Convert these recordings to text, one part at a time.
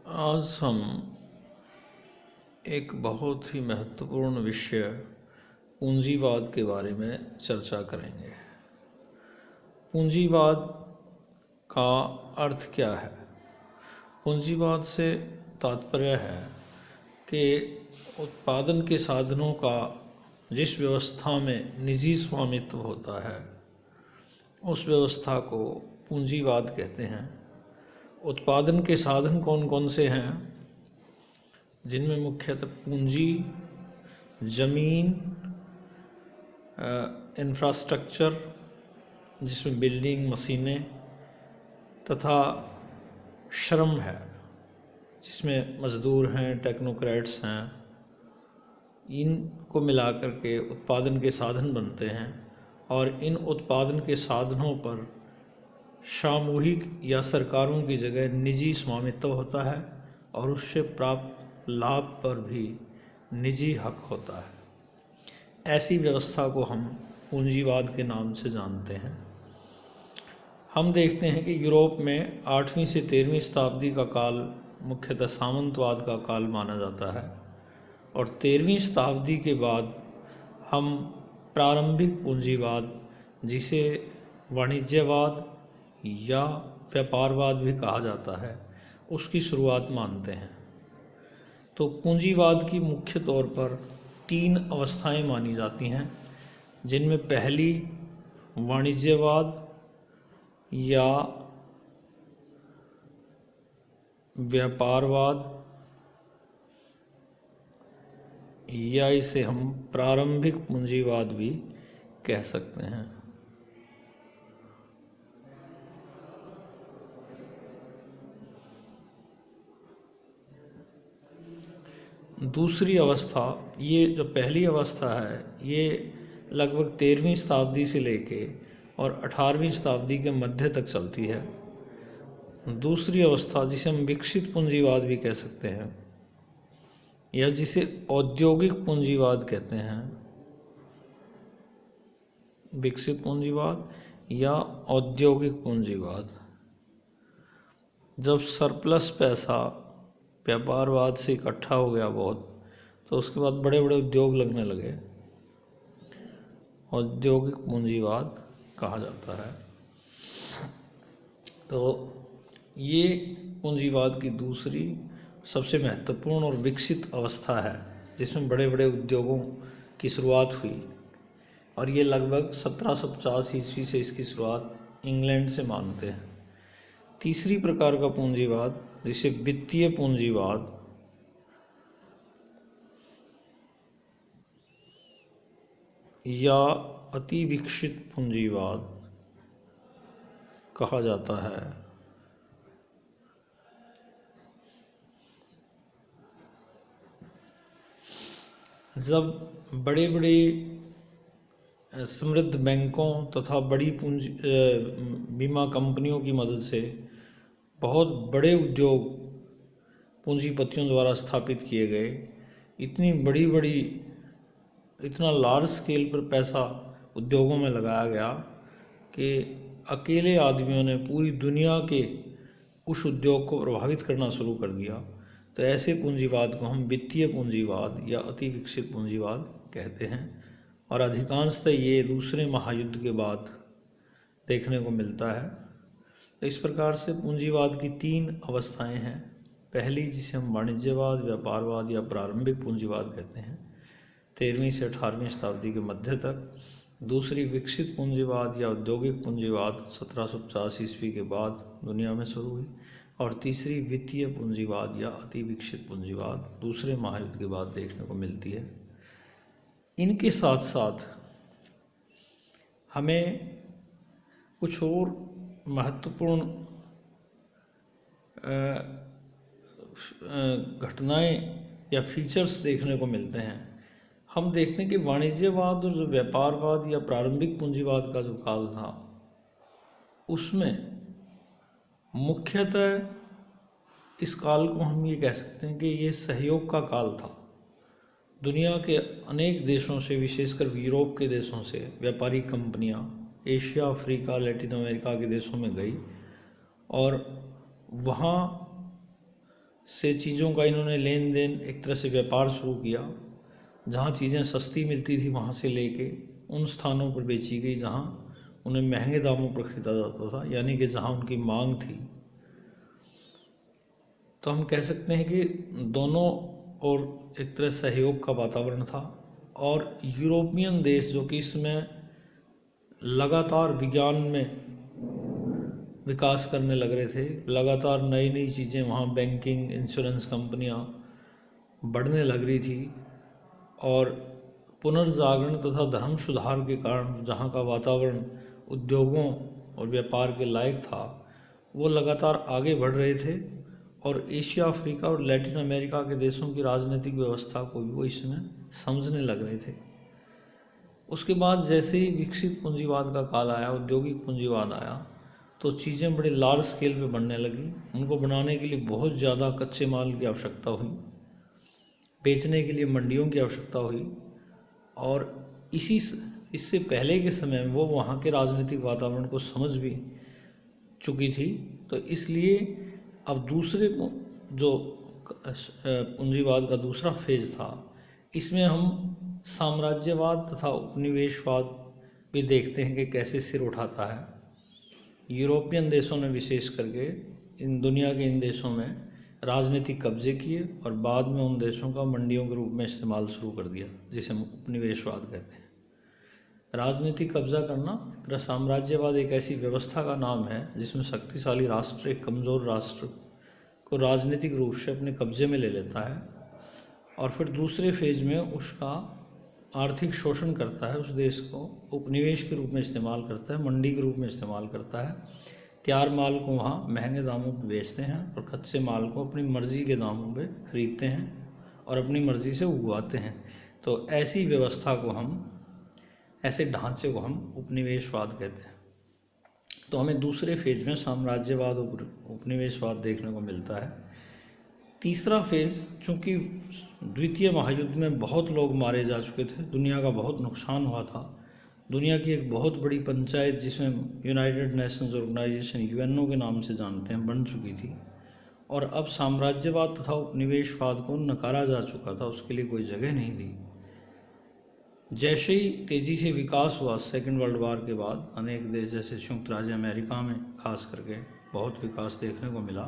आज हम एक बहुत ही महत्वपूर्ण विषय पूंजीवाद के बारे में चर्चा करेंगे। पूंजीवाद का अर्थ क्या है? पूंजीवाद से तात्पर्य है कि उत्पादन के साधनों का जिस व्यवस्था में निजी स्वामित्व होता है उस व्यवस्था को पूंजीवाद कहते हैं। उत्पादन के साधन कौन कौन से हैं? जिनमें मुख्यतः पूंजी, जमीन, इंफ्रास्ट्रक्चर जिसमें बिल्डिंग, मशीनें तथा श्रम है जिसमें मज़दूर हैं, टेक्नोक्रेट्स हैं, इनको मिलाकर के उत्पादन के साधन बनते हैं। और इन उत्पादन के साधनों पर सामूहिक या सरकारों की जगह निजी स्वामित्व होता है और उससे प्राप्त लाभ पर भी निजी हक होता है। ऐसी व्यवस्था को हम पूंजीवाद के नाम से जानते हैं। हम देखते हैं कि यूरोप में 8वीं से 13वीं शताब्दी का काल मुख्यतः सामंतवाद का काल माना जाता है और 13वीं शताब्दी के बाद हम प्रारंभिक पूंजीवाद, जिसे वाणिज्यवाद या व्यापारवाद भी कहा जाता है, उसकी शुरुआत मानते हैं। तो पूंजीवाद की मुख्य तौर पर 3 अवस्थाएं मानी जाती हैं, जिनमें पहली वाणिज्यवाद या व्यापारवाद, या इसे हम प्रारंभिक पूंजीवाद भी कह सकते हैं। दूसरी अवस्था, ये जो पहली अवस्था है, ये लगभग 13वीं शताब्दी से लेके और 18वीं शताब्दी के मध्य तक चलती है। दूसरी अवस्था, जिसे हम विकसित पूंजीवाद भी कह सकते हैं या जिसे औद्योगिक पूंजीवाद कहते हैं, विकसित पूंजीवाद या औद्योगिक पूंजीवाद, जब सरप्लस पैसा व्यापारवाद से इकट्ठा हो गया बहुत, तो उसके बाद बड़े बड़े उद्योग लगने लगे, औद्योगिक पूंजीवाद कहा जाता है। तो ये पूंजीवाद की दूसरी सबसे महत्वपूर्ण और विकसित अवस्था है, जिसमें बड़े बड़े उद्योगों की शुरुआत हुई और ये लगभग 1750 ईस्वी से इसकी शुरुआत इंग्लैंड से मानते हैं। तीसरी प्रकार का पूंजीवाद, जिसे वित्तीय पूंजीवाद या अति विकसित पूंजीवाद कहा जाता है, जब बड़े बड़े समृद्ध बैंकों तथा बड़ी पूंजी बीमा कंपनियों की मदद से बहुत बड़े उद्योग पूंजीपतियों द्वारा स्थापित किए गए। इतना लार्ज स्केल पर पैसा उद्योगों में लगाया गया कि अकेले आदमियों ने पूरी दुनिया के उस उद्योग को प्रभावित करना शुरू कर दिया। तो ऐसे पूंजीवाद को हम वित्तीय पूंजीवाद या अति विकसित पूंजीवाद कहते हैं और अधिकांशतः ये दूसरे महायुद्ध के बाद देखने को मिलता है। तो इस प्रकार से पूंजीवाद की 3 अवस्थाएं हैं। पहली, जिसे हम वाणिज्यवाद, व्यापारवाद या प्रारंभिक पूंजीवाद कहते हैं, 13वीं से 18वीं शताब्दी के मध्य तक। दूसरी, विकसित पूंजीवाद या औद्योगिक पूंजीवाद 1750 ईस्वी के बाद दुनिया में शुरू हुई। और तीसरी, वित्तीय पूंजीवाद या अति विकसित पूंजीवाद दूसरे महायुद्ध के बाद देखने को मिलती है। इनके साथ साथ हमें कुछ और महत्वपूर्ण घटनाएं या फीचर्स देखने को मिलते हैं। हम देखते हैं कि वाणिज्यवाद और जो व्यापारवाद या प्रारंभिक पूंजीवाद का जो काल था, उसमें मुख्यतः इस काल को हम ये कह सकते हैं कि ये सहयोग का काल था। दुनिया के अनेक देशों से, विशेषकर यूरोप के देशों से व्यापारिक कंपनियां एशिया, अफ्रीका, लैटिन अमेरिका के देशों में गई और वहाँ से चीज़ों का इन्होंने लेन देन, एक तरह से व्यापार शुरू किया। जहाँ चीज़ें सस्ती मिलती थी वहाँ से लेके उन स्थानों पर बेची गई जहाँ उन्हें महंगे दामों पर ख़रीदा जाता था, यानी कि जहाँ उनकी मांग थी। तो हम कह सकते हैं कि दोनों और एक तरह सहयोग का वातावरण था। और यूरोपियन देश जो कि इसमें लगातार विज्ञान में विकास करने लग रहे थे, लगातार नई नई चीज़ें, वहाँ बैंकिंग, इंश्योरेंस कंपनियाँ बढ़ने लग रही थी, और पुनर्जागरण तथा धर्म सुधार के कारण जहाँ का वातावरण उद्योगों और व्यापार के लायक था, वो लगातार आगे बढ़ रहे थे। और एशिया, अफ्रीका और लैटिन अमेरिका के देशों की राजनीतिक व्यवस्था को भी वो इसमें समझने लग रहे थे। उसके बाद जैसे ही विकसित पूंजीवाद का काल आया, औद्योगिक पूंजीवाद आया, तो चीज़ें बड़े लार्ज स्केल पे बनने लगी। उनको बनाने के लिए बहुत ज़्यादा कच्चे माल की आवश्यकता हुई, बेचने के लिए मंडियों की आवश्यकता हुई। और इससे पहले के समय में वो वहाँ के राजनीतिक वातावरण को समझ भी चुकी थी। तो इसलिए अब दूसरे जो पूंजीवाद का दूसरा फेज था, इसमें हम साम्राज्यवाद तथा उपनिवेशवाद भी देखते हैं कि कैसे सिर उठाता है। यूरोपियन देशों ने विशेष करके इन दुनिया के इन देशों में राजनीतिक कब्जे किए और बाद में उन देशों का मंडियों के रूप में इस्तेमाल शुरू कर दिया, जिसे हम उपनिवेशवाद कहते हैं। राजनीतिक कब्जा करना, एक तरह साम्राज्यवाद एक ऐसी व्यवस्था का नाम है जिसमें शक्तिशाली राष्ट्र एक कमज़ोर राष्ट्र को राजनीतिक रूप से अपने कब्जे में ले लेता है और फिर दूसरे फेज में उसका आर्थिक शोषण करता है, उस देश को उपनिवेश के रूप में इस्तेमाल करता है, मंडी के रूप में इस्तेमाल करता है। तैयार माल को वहाँ महंगे दामों पर बेचते हैं और कच्चे माल को अपनी मर्ज़ी के दामों पे खरीदते हैं और अपनी मर्ज़ी से उगवाते हैं। तो ऐसी व्यवस्था को ऐसे ढांचे को हम उपनिवेशवाद कहते हैं। तो हमें दूसरे फेज में साम्राज्यवाद और उपनिवेशवाद देखने को मिलता है। तीसरा फेज, चूँकि द्वितीय महायुद्ध में बहुत लोग मारे जा चुके थे, दुनिया का बहुत नुकसान हुआ था, दुनिया की एक बहुत बड़ी पंचायत जिसमें यूनाइटेड नेशंस ऑर्गेनाइजेशन यूएनओ के नाम से जानते हैं, बन चुकी थी। और अब साम्राज्यवाद तथा उपनिवेशवाद को नकारा जा चुका था, उसके लिए कोई जगह नहीं थी। जैसे ही तेज़ी से विकास हुआ सेकेंड वर्ल्ड वार के बाद, अनेक देश जैसे संयुक्त राज्य अमेरिका में खास करके बहुत विकास देखने को मिला।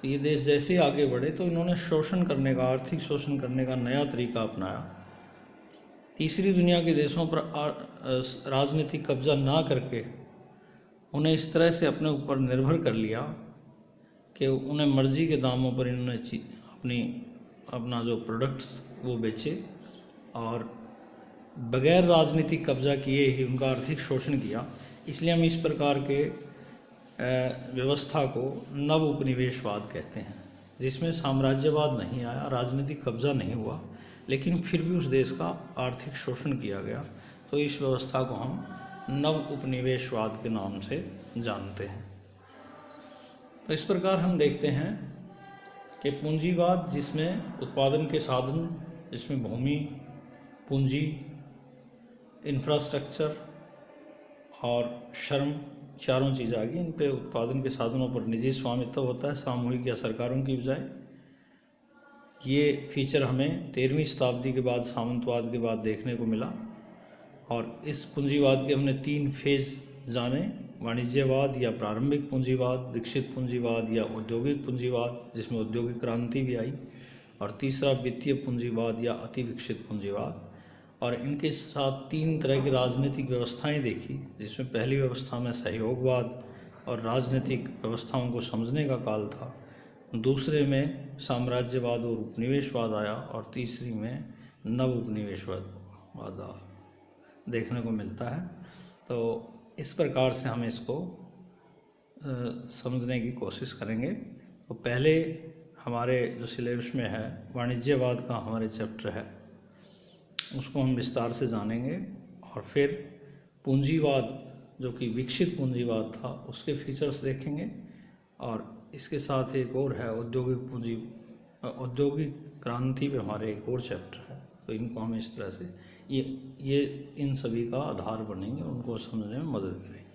तो ये देश जैसे ही आगे बढ़े तो इन्होंने शोषण करने का, आर्थिक शोषण करने का नया तरीका अपनाया। तीसरी दुनिया के देशों पर राजनीतिक कब्जा ना करके उन्हें इस तरह से अपने ऊपर निर्भर कर लिया कि उन्हें मर्ज़ी के दामों पर इन्होंने अपना जो प्रोडक्ट्स वो बेचे और बगैर राजनीतिक कब्जा किए ही उनका आर्थिक शोषण किया। इसलिए हम इस प्रकार के व्यवस्था को नव उपनिवेशवाद कहते हैं, जिसमें साम्राज्यवाद नहीं आया, राजनीतिक कब्जा नहीं हुआ, लेकिन फिर भी उस देश का आर्थिक शोषण किया गया। तो इस व्यवस्था को हम नव उपनिवेशवाद के नाम से जानते हैं। तो इस प्रकार हम देखते हैं कि पूंजीवाद, जिसमें उत्पादन के साधन, जिसमें भूमि, पूंजी, इंफ्रास्ट्रक्चर और श्रम, चारों चीज़ आ गई। इन पे उत्पादन के साधनों पर निजी स्वामित्व होता है, सामूहिक या सरकारों की बजाय। ये फीचर हमें 13वीं शताब्दी के बाद, सामंतवाद के बाद देखने को मिला। और इस पूंजीवाद के हमने 3 फेज जाने: वाणिज्यवाद या प्रारंभिक पूंजीवाद, विकसित पूंजीवाद या औद्योगिक पूंजीवाद, जिसमें औद्योगिक क्रांति भी आई, और तीसरा वित्तीय पूंजीवाद या अति विकसित पूंजीवाद। और इनके साथ 3 तरह की राजनीतिक व्यवस्थाएं देखी, जिसमें पहली व्यवस्था में सहयोगवाद और राजनीतिक व्यवस्थाओं को समझने का काल था, दूसरे में साम्राज्यवाद और उपनिवेशवाद आया, और तीसरी में नव उपनिवेशवाद देखने को मिलता है। तो इस प्रकार से हम इसको समझने की कोशिश करेंगे। तो पहले हमारे जो सिलेबस में है, वाणिज्यवाद का हमारे चैप्टर है, उसको हम विस्तार से जानेंगे। और फिर पूंजीवाद, जो कि विकसित पूंजीवाद था, उसके फीचर्स देखेंगे। और इसके साथ एक और है औद्योगिक क्रांति पे हमारे एक और चैप्टर है। तो इनको हम इस तरह से ये इन सभी का आधार बनेंगे, उनको समझने में मदद करेंगे।